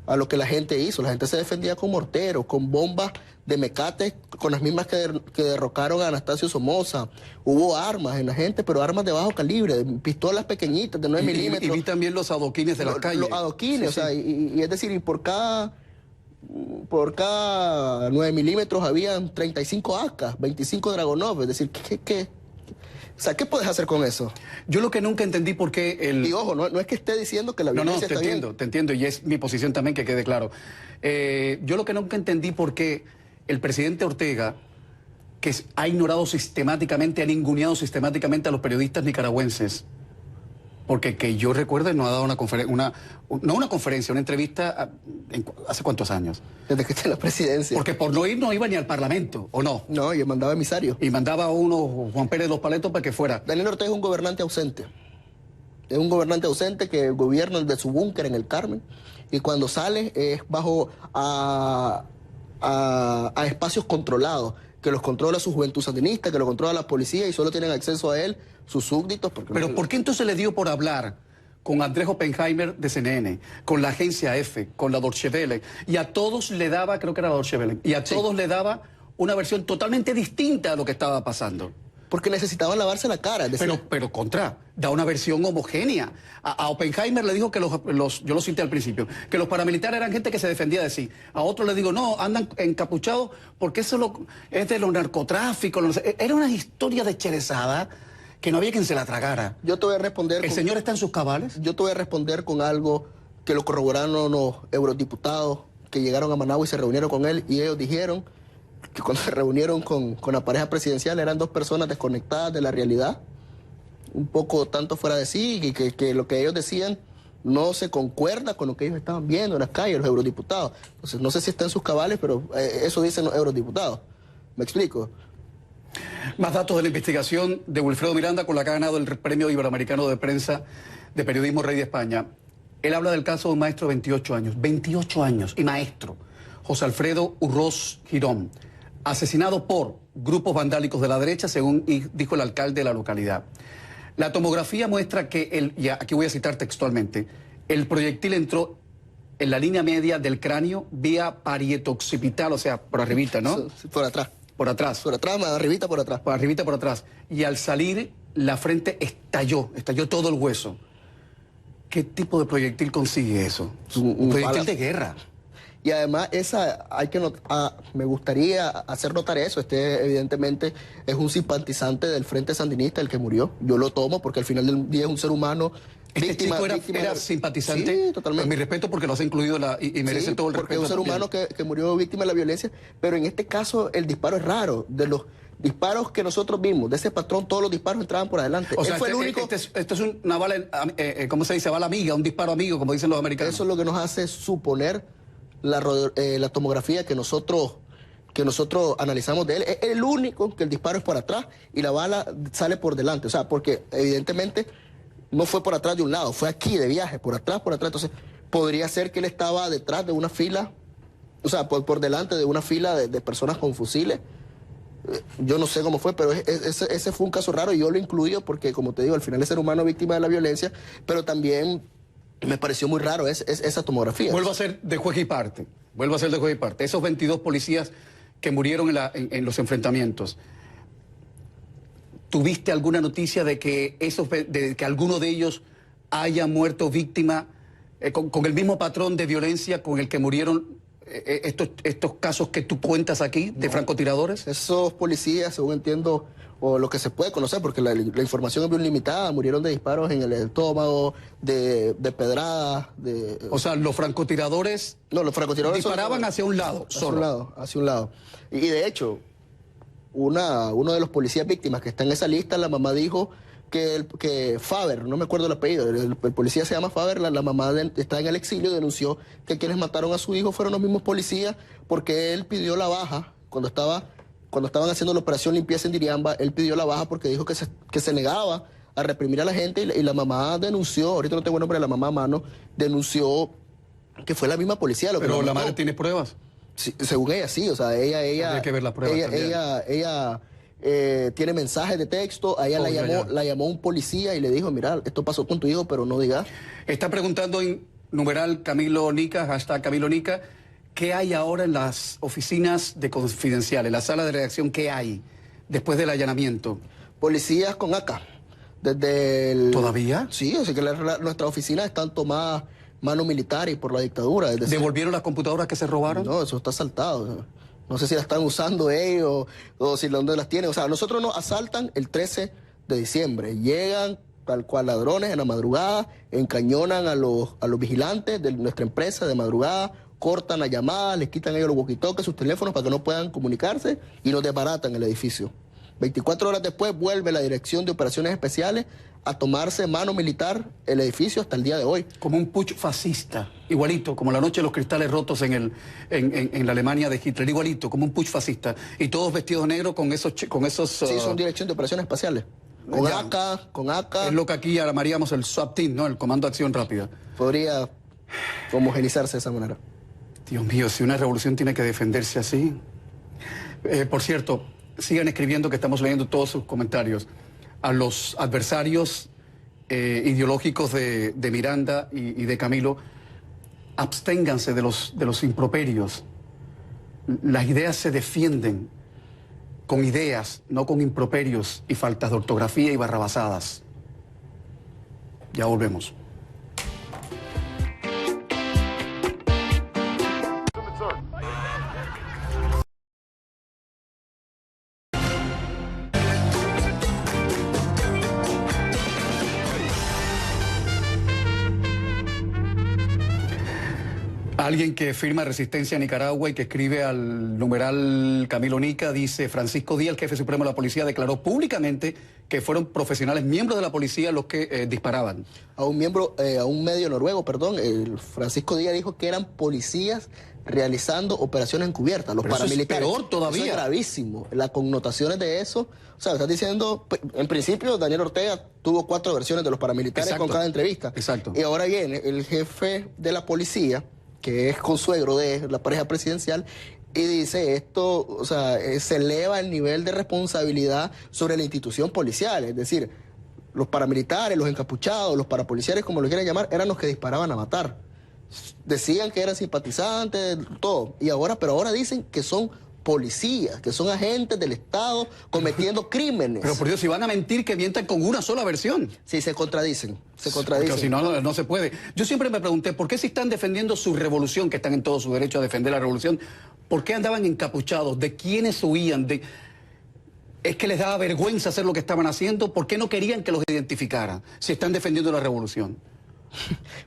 la gente hizo. La gente se defendía con morteros, con bombas de mecate, con las mismas que derrocaron a Anastasio Somoza. Hubo armas en la gente, pero armas de bajo calibre, pistolas pequeñitas de 9 milímetros. Y vi también los adoquines de las calles. Los adoquines, sí, o sea, y es decir, y por cada 9 milímetros habían 35 AK, 25 Dragonov, es decir, o sea, ¿qué puedes hacer con eso? Yo lo que nunca entendí por qué Y ojo, no es que esté diciendo que la violencia está bien. Te entiendo, y es mi posición también, que quede claro. Yo lo que nunca entendí por qué el presidente Ortega, que ha ignorado sistemáticamente, ha ninguneado sistemáticamente a los periodistas nicaragüenses, porque que yo recuerde no ha dado una entrevista, ¿hace cuántos años? Desde que está en la presidencia. Porque por no ir no iba ni al Parlamento, ¿o no? No, y mandaba emisarios. Y mandaba a uno, Juan Pérez Los Paletos, para que fuera. Daniel Ortega es un gobernante ausente. Es un gobernante ausente que gobierna desde su búnker en el Carmen, y cuando sale es bajo a espacios controlados, que los controla su juventud sandinista, que lo controla la policía, y solo tienen acceso a él sus súbditos. Pero ¿por qué entonces le dio por hablar con Andrés Oppenheimer de CNN, con la agencia F, con la Deutsche Welle, y a todos le daba, creo que era la Deutsche Welle, y a todos le daba una versión totalmente distinta de lo que estaba pasando? Porque necesitaban lavarse la cara. Es decir, pero da una versión homogénea. A Oppenheimer le dijo que yo lo cité al principio, que los paramilitares eran gente que se defendía de sí. A otros le digo, no, andan encapuchados porque eso es de los narcotráficos. Era una historia de cherezada que no había quien se la tragara. Yo te voy a responder... ¿El señor está en sus cabales? Yo te voy a responder con algo que lo corroboraron los eurodiputados que llegaron a Managua y se reunieron con él, y ellos dijeron que cuando se reunieron con la pareja presidencial eran dos personas desconectadas de la realidad, un poco tanto fuera de sí, y que lo que ellos decían no se concuerda con lo que ellos estaban viendo en las calles, los eurodiputados. Entonces, no sé si está en sus cabales, pero eso dicen los eurodiputados. ¿Me explico? Más datos de la investigación de Wilfredo Miranda, con la que ha ganado el Premio Iberoamericano de Prensa de Periodismo Rey de España. Él habla del caso de un maestro de 28 años, y maestro, José Alfredo Urroz Girón, asesinado por grupos vandálicos de la derecha, según dijo el alcalde de la localidad. La tomografía muestra que, y aquí voy a citar textualmente, el proyectil entró en la línea media del cráneo vía parietoccipital, o sea, por arribita, ¿no? Por atrás. Por atrás. Por atrás, más arribita, por atrás. Por arribita, por atrás. Y al salir, la frente estalló todo el hueso. ¿Qué tipo de proyectil consigue eso? Un proyectil de guerra. Y además, me gustaría hacer notar eso. Evidentemente, es un simpatizante del Frente Sandinista el que murió. Yo lo tomo porque al final del día es un ser humano. Chico era simpatizante. Sí, totalmente. Mi respeto, porque lo has incluido y merece todo el respeto. Porque es un ser humano que murió víctima de la violencia. Pero en este caso, el disparo es raro. De los disparos que nosotros vimos, de ese patrón, todos los disparos entraban por adelante. O sea, Él fue el único... Esto es una bala, ¿cómo se dice? Bala amiga, un disparo amigo, como dicen los americanos. Eso es lo que nos hace suponer la tomografía que nosotros analizamos de él. Es el único que el disparo es por atrás y la bala sale por delante. O sea, porque evidentemente no fue por atrás de un lado, fue aquí de viaje, por atrás. Entonces, podría ser que él estaba detrás de una fila, o sea, por delante de una fila de personas con fusiles. Yo no sé cómo fue, pero ese fue un caso raro, y yo lo incluyo porque, como te digo, al final es ser humano víctima de la violencia, pero también me pareció muy raro esa tomografía. Vuelvo a ser de juez y parte. Esos 22 policías que murieron en los enfrentamientos, ¿tuviste alguna noticia de que alguno de ellos haya muerto víctima con el mismo patrón de violencia con el que murieron estos casos que tú cuentas aquí de francotiradores? Esos policías, según entiendo, o lo que se puede conocer, porque la información es bien limitada, murieron de disparos en el estómago, de pedradas, O sea, los francotiradores, no, los francotiradores disparaban hacia un lado, solo. Hacia un lado. Y de hecho, uno de los policías víctimas que está en esa lista, la mamá dijo que Faber, no me acuerdo el apellido, el policía se llama Faber, la mamá está en el exilio, denunció que quienes mataron a su hijo fueron los mismos policías porque él pidió la baja cuando estaban haciendo la operación limpieza en Diriamba. Él pidió la baja porque dijo que se negaba a reprimir a la gente, y la mamá denunció, ahorita no tengo el nombre de la mamá a mano, denunció que fue la misma policía. Pero la madre tiene pruebas. Sí, según ella, sí, o sea, Habría que ver las pruebas ella tiene mensajes de texto, a ella la llamó un policía y le dijo, mira, esto pasó con tu hijo, pero no digas. Está preguntando en numeral Camilo Nica, hashtag Camilo Nica, ¿qué hay ahora en las oficinas de Confidencial, en la sala de redacción? ¿Qué hay después del allanamiento? Policías con AK. Desde el... ¿Todavía? Sí, así que nuestras oficinas están tomadas mano militar y por la dictadura. ¿Devolvieron las computadoras que se robaron? No, eso está asaltado. No sé si las están usando ellos o si dónde las tienen. O sea, nosotros nos asaltan el 13 de diciembre. Llegan tal cual ladrones en la madrugada, encañonan a los vigilantes de nuestra empresa de madrugada, cortan las llamadas, les quitan ellos los walkie-talkies, sus teléfonos para que no puedan comunicarse y nos desbaratan el edificio. 24 horas después vuelve la Dirección de Operaciones Especiales a tomarse mano militar el edificio hasta el día de hoy. Como un putsch fascista, igualito, como la noche de los cristales rotos en la Alemania de Hitler, igualito, como un putsch fascista. Y todos vestidos de negro con esos... Sí, son Dirección de Operaciones Espaciales. Con AK. Es lo que aquí llamaríamos el SWAT Team, ¿no? El Comando de Acción Rápida. Podría homogenizarse de esa manera. Dios mío, si una revolución tiene que defenderse así... por cierto, sigan escribiendo que estamos leyendo todos sus comentarios. A los adversarios ideológicos de Miranda y de Camilo, absténganse de los improperios. Las ideas se defienden con ideas, no con improperios y faltas de ortografía y barrabasadas. Ya volvemos. Alguien que firma Resistencia a Nicaragua y que escribe al numeral Camilo Nica dice: Francisco Díaz, el jefe supremo de la policía, declaró públicamente que fueron profesionales, miembros de la policía, los que disparaban. A un medio noruego, el Francisco Díaz dijo que eran policías realizando operaciones encubiertas, los paramilitares. Eso es peor todavía. Eso es gravísimo. Las connotaciones de eso, o sea, estás diciendo, en principio Daniel Ortega tuvo 4 versiones de los paramilitares. Exacto. Con cada entrevista. Exacto. Y ahora viene el jefe de la policía, que es consuegro de la pareja presidencial, y dice esto, o sea, se eleva el nivel de responsabilidad sobre la institución policial. Es decir, los paramilitares, los encapuchados, los parapoliciales, como lo quieran llamar, eran los que disparaban a matar. Decían que eran simpatizantes, todo. Pero ahora dicen que son policías, que son agentes del Estado cometiendo crímenes. Pero por Dios, si van a mentir, que mientan con una sola versión. Sí, se contradicen. Porque si no, no se puede. Yo siempre me pregunté, ¿por qué si están defendiendo su revolución, que están en todo su derecho a defender la revolución, por qué andaban encapuchados? ¿De quiénes huían? ¿Es que les daba vergüenza hacer lo que estaban haciendo? ¿Por qué no querían que los identificaran si están defendiendo la revolución?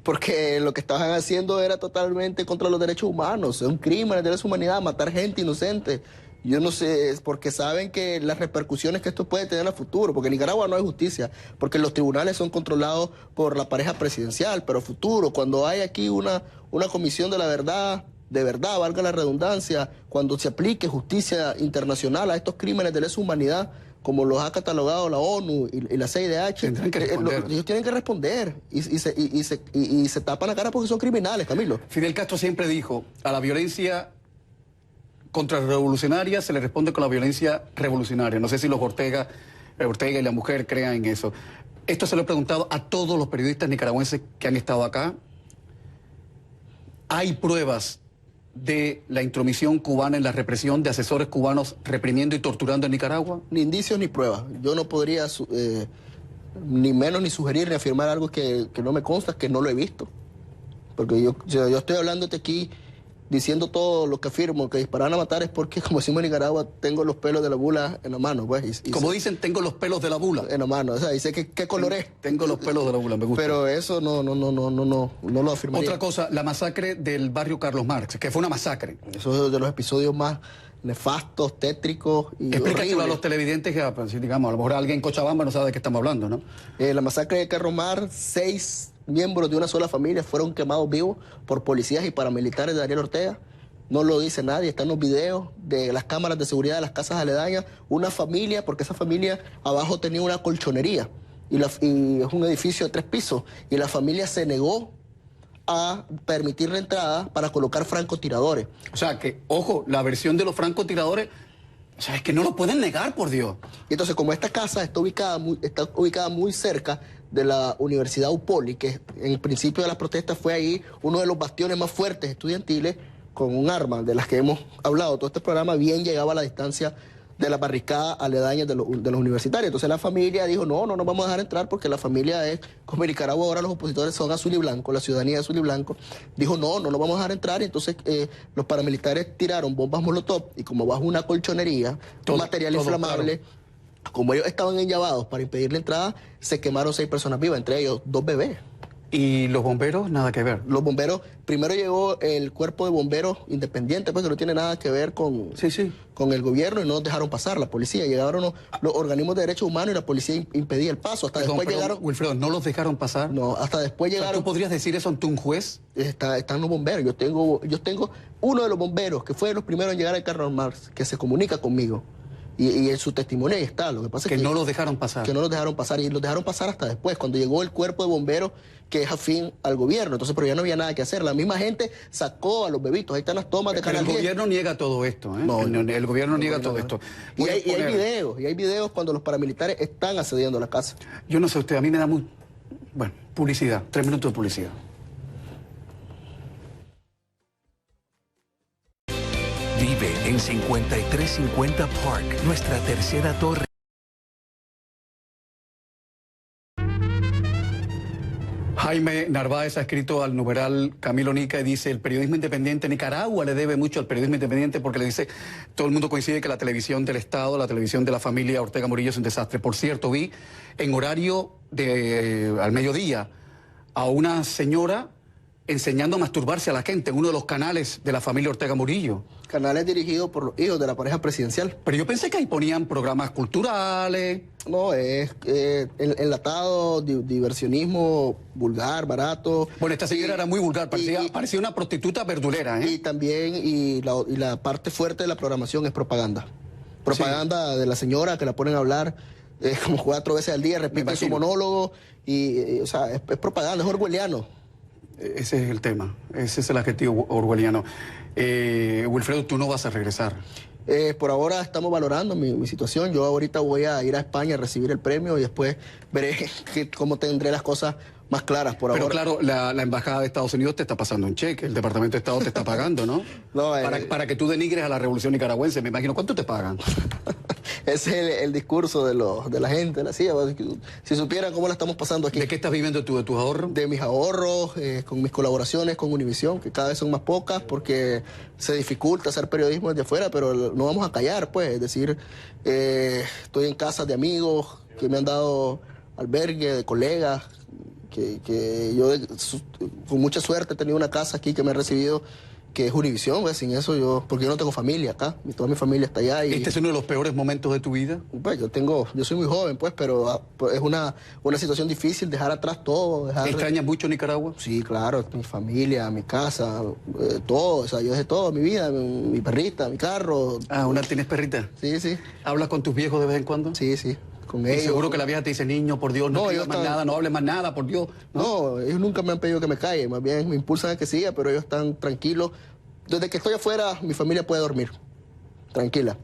Porque lo que estaban haciendo era totalmente contra los derechos humanos, es un crimen de lesa humanidad, matar gente inocente. Yo no sé, porque saben que las repercusiones que esto puede tener a futuro, porque en Nicaragua no hay justicia, porque los tribunales son controlados por la pareja presidencial, pero futuro, cuando hay aquí una comisión de verdad, valga la redundancia, cuando se aplique justicia internacional a estos crímenes de lesa humanidad, como los ha catalogado la ONU y la CIDH, ellos tienen que responder y se tapan la cara porque son criminales, Camilo. Fidel Castro siempre dijo, a la violencia contrarrevolucionaria se le responde con la violencia revolucionaria. No sé si los Ortega y la mujer crean en eso. Esto se lo he preguntado a todos los periodistas nicaragüenses que han estado acá. ¿Hay pruebas de la intromisión cubana en la represión de asesores cubanos reprimiendo y torturando en Nicaragua? Ni indicios ni pruebas. Yo no podría ni menos ni sugerir ni afirmar algo que no me consta, que no lo he visto. Porque yo estoy hablándote aquí diciendo todo lo que afirmo, que dispararon a matar, es porque, como decimos en Nicaragua, tengo los pelos de la bula en la mano, pues. Como dicen, tengo los pelos de la bula. En la mano, o sea, y sé qué color es. Tengo los pelos de la bula, me gusta. Pero eso no lo afirmaría. Otra cosa, la masacre del barrio Carlos Marx, que fue una masacre. Eso es de los episodios más nefastos, tétricos y Explícaselo a horribles. los televidentes que, pues, digamos, a lo mejor alguien en Cochabamba no sabe de qué estamos hablando, ¿no? La masacre de Carlos Marx, 6 miembros de una sola familia fueron quemados vivos por policías y paramilitares de Daniel Ortega. No lo dice nadie, están los videos de las cámaras de seguridad de las casas aledañas. Una familia, porque esa familia abajo tenía una colchonería y es un edificio de 3 pisos, y la familia se negó a permitir la entrada para colocar francotiradores. O sea, que, ojo, la versión de los francotiradores, o sea, es que no lo pueden negar, por Dios. Y entonces, como esta casa está ubicada muy cerca de la Universidad UPOLI, que en el principio de las protestas fue ahí uno de los bastiones más fuertes estudiantiles, con un arma de las que hemos hablado todo este programa, bien llegaba a la distancia de la barricada aledaña de los universitarios. Entonces la familia dijo, no nos vamos a dejar entrar, porque la familia es, como en Nicaragua ahora los opositores son azul y blanco, la ciudadanía es azul y blanco, dijo, no lo vamos a dejar entrar. Y entonces los paramilitares tiraron bombas molotov, y como bajo una colchonería, material inflamable, claro, como ellos estaban enllavados para impedir la entrada, se quemaron 6 personas vivas, entre ellos 2 bebés. ¿Y los bomberos? Nada que ver. Los bomberos, primero llegó el cuerpo de bomberos independiente, pues que no tiene nada que ver con el gobierno, y no nos dejaron pasar, la policía. Llegaron los organismos de derechos humanos y la policía impedía el paso. Hasta después llegaron... Wilfredo, ¿no los dejaron pasar? No, hasta después llegaron... O sea, ¿tú podrías decir eso ante un juez? Están los bomberos. Yo tengo uno de los bomberos que fue de los primeros en llegar al Carlos Marx, que se comunica conmigo. Y en su testimonio ahí está. Lo que pasa es que no los dejaron pasar. Que no los dejaron pasar. Y los dejaron pasar hasta después, cuando llegó el cuerpo de bomberos que es afín al gobierno. Entonces, pero ya no había nada que hacer. La misma gente sacó a los bebitos. Ahí están las tomas de Canal 10. El gobierno niega todo esto, ¿eh? No, el gobierno niega todo esto. Y hay videos cuando los paramilitares están accediendo a la casa. Yo no sé usted, a mí me da muy... Bueno, publicidad. 3 minutos de publicidad. Vive en 5350 Park, nuestra tercera torre. Jaime Narváez ha escrito al numeral Camilo Nica y dice: el periodismo independiente, Nicaragua le debe mucho al periodismo independiente, porque le dice, todo el mundo coincide que la televisión del Estado, la televisión de la familia Ortega Murillo es un desastre. Por cierto, vi en horario al mediodía a una señora enseñando a masturbarse a la gente en uno de los canales de la familia Ortega Murillo. Canales dirigidos por los hijos de la pareja presidencial. Pero yo pensé que ahí ponían programas culturales. No, es enlatado, diversionismo vulgar, barato. Bueno, esta señora era muy vulgar, parecía una prostituta verdulera, ¿eh? Y también, la parte fuerte de la programación es propaganda. Propaganda de la señora, que la ponen a hablar como 4 veces al día, repite su monólogo, o sea, es propaganda, es orwelliano. Ese es el tema, ese es el adjetivo orwelliano. Wilfredo, tú no vas a regresar. Por ahora estamos valorando mi situación. Yo ahorita voy a ir a España a recibir el premio y después veré cómo tendré las cosas más claras. Por Pero ahora. Claro, la Embajada de Estados Unidos te está pasando un cheque, el Departamento de Estado te está pagando, ¿no? No, para que tú denigres a la revolución nicaragüense, me imagino. ¿Cuánto te pagan? Ese es el discurso de la gente, de la CIA. Si supieran cómo la estamos pasando aquí. ¿De qué estás viviendo tú? ¿De tus ahorros? De mis ahorros, con mis colaboraciones con Univisión, que cada vez son más pocas porque se dificulta hacer periodismo desde afuera, pero no vamos a callar, pues. Es decir, estoy en casas de amigos que me han dado albergue, de colegas, que yo con mucha suerte he tenido una casa aquí que me ha recibido, que es Univisión, pues. Sin eso porque yo no tengo familia acá, toda mi familia está allá. ¿Este es uno de los peores momentos de tu vida? Pues yo soy muy joven, pues, pero es una situación difícil, dejar atrás todo. ¿Extrañas mucho Nicaragua? Sí, claro, mi familia, mi casa, todo, o sea, yo dejé todo, mi vida, mi perrita, mi carro. Ah, ¿tienes perrita? Sí, sí. ¿Hablas con tus viejos de vez en cuando? Sí, sí. Con y ellos. Seguro que la vieja te dice: niño, por Dios, no escribas más nada, no hables más nada, por Dios. No, ellos nunca me han pedido que me calle, más bien me impulsan a que siga, pero ellos están tranquilos. Desde que estoy afuera, mi familia puede dormir, tranquila.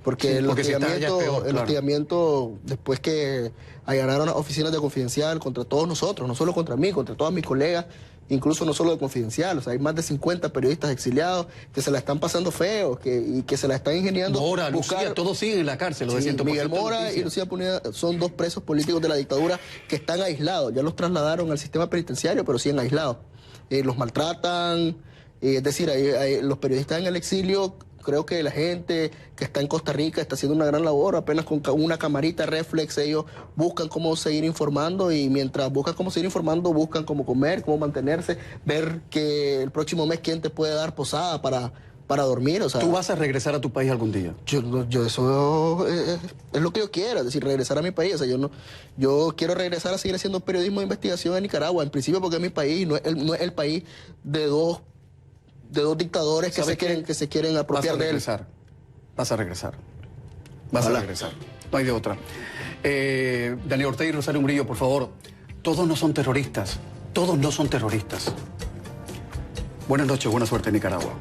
Porque, el hostigamiento, después que allanaron las oficinas de Confidencial contra todos nosotros, no solo contra mí, contra todos mis colegas, incluso no solo de Confidencial, o sea, hay más de 50 periodistas exiliados que se la están pasando feo, y que se la están ingeniando. Mora, Lucía, todos siguen en la cárcel. Miguel Mora y Lucía Puneda son 2 presos políticos de la dictadura que están aislados. Ya los trasladaron al sistema penitenciario, pero siguen aislados. Los maltratan, Es decir, los periodistas en el exilio, creo que la gente que está en Costa Rica está haciendo una gran labor, apenas con una camarita reflex ellos buscan cómo seguir informando y mientras buscan cómo seguir informando, buscan cómo comer, cómo mantenerse, ver que el próximo mes quién te puede dar posada para dormir. O sea, ¿Tú vas a regresar a tu país algún día? Yo eso es lo que yo quiero, es decir, regresar a mi país. O sea, yo quiero regresar a seguir haciendo periodismo de investigación en Nicaragua, en principio porque es mi país, no es el país de dos dictadores que se quieren apropiar de él. Vas a regresar. Vas a regresar. No hay de otra. Daniel Ortega y Rosario Murillo, por favor, todos no son terroristas. Todos no son terroristas. Buenas noches, buena suerte en Nicaragua.